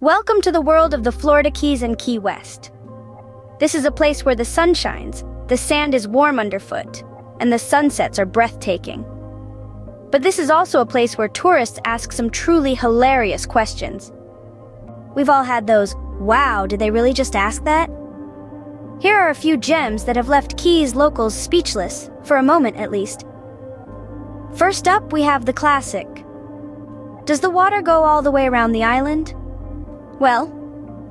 Welcome to the world of the Florida Keys and Key West. This is a place where the sun shines, the sand is warm underfoot, and the sunsets are breathtaking. But this is also a place where tourists ask some truly hilarious questions. We've all had those, "Wow, did they really just ask that?" Here are a few gems that have left Keys locals speechless, for a moment at least. First up, we have the classic. Does the water go all the way around the island? Well,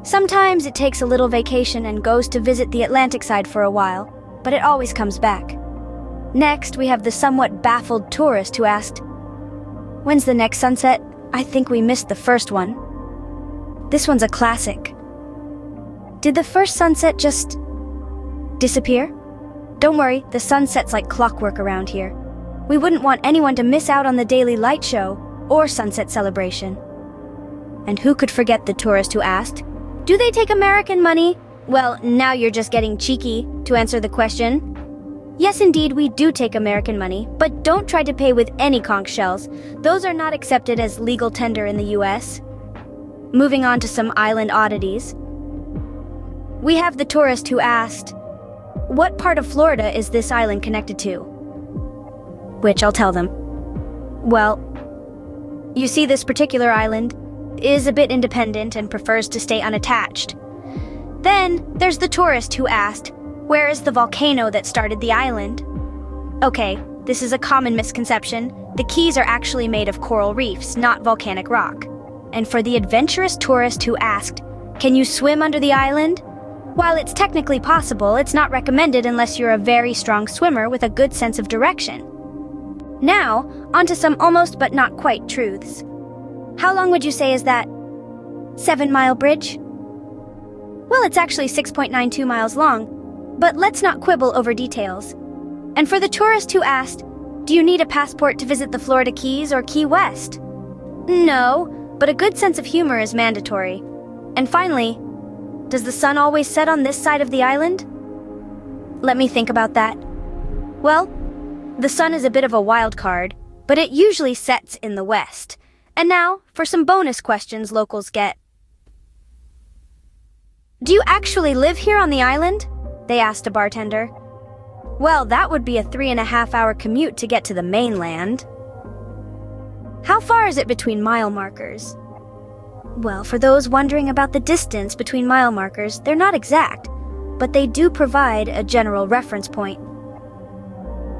sometimes it takes a little vacation and goes to visit the Atlantic side for a while, but it always comes back. Next, we have the somewhat baffled tourist who asked, "When's the next sunset? I think we missed the first one." This one's a classic. Did the first sunset just disappear? Don't worry, the sun sets like clockwork around here. We wouldn't want anyone to miss out on the daily light show or sunset celebration. And who could forget the tourist who asked, "Do they take American money?" Well, now you're just getting cheeky to answer the question. Yes, indeed, we do take American money, but don't try to pay with any conch shells. Those are not accepted as legal tender in the US. Moving on to some island oddities. We have the tourist who asked, "What part of Florida is this island connected to?" Which I'll tell them. Well, you see, this particular island is a bit independent and prefers to stay unattached. Then there's the tourist who asked, "Where is the volcano that started the island?" Okay, this is a common misconception. The Keys are actually made of coral reefs, not volcanic rock. And for the adventurous tourist who asked, "Can you swim under the island?" While it's technically possible, it's not recommended unless you're a very strong swimmer with a good sense of direction. Now, onto some almost but not quite truths. How long would you say is that 7-mile bridge? Well, it's actually 6.92 miles long, but let's not quibble over details. And for the tourist who asked, "Do you need a passport to visit the Florida Keys or Key West?" No, but a good sense of humor is mandatory. And finally, does the sun always set on this side of the island? Let me think about that. Well, the sun is a bit of a wild card, but it usually sets in the west. And now, for some bonus questions locals get. "Do you actually live here on the island?" they asked a bartender. Well, that would be a 3.5-hour commute to get to the mainland. How far is it between mile markers? Well, for those wondering about the distance between mile markers, they're not exact, but they do provide a general reference point.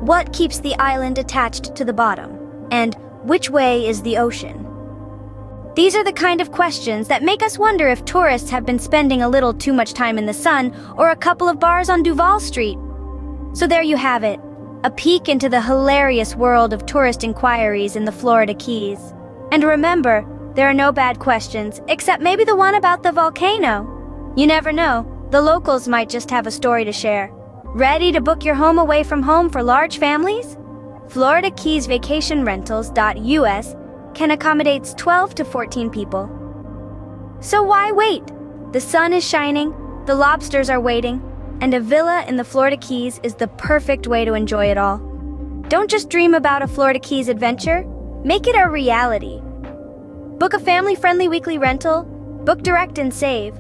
What keeps the island attached to the bottom? And which way is the ocean? These are the kind of questions that make us wonder if tourists have been spending a little too much time in the sun or a couple of bars on Duval Street. So there you have it, a peek into the hilarious world of tourist inquiries in the Florida Keys. And remember, there are no bad questions, except maybe the one about the volcano. You never know, the locals might just have a story to share. Ready to book your home away from home for large families? Florida Keys Vacation Rentals.us can accommodate 12 to 14 people. So why wait? The sun is shining, the lobsters are waiting, and a villa in the Florida Keys is the perfect way to enjoy it all. Don't just dream about a Florida Keys adventure, make it a reality. Book a family-friendly weekly rental, book direct and save.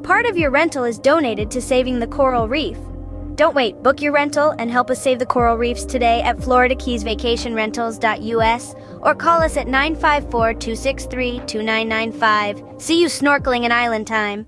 Part of your rental is donated to saving the coral reef. Don't wait, book your rental and help us save the coral reefs today at floridakeysvacationrentals.us or call us at 954-263-2995. See you snorkeling in island time.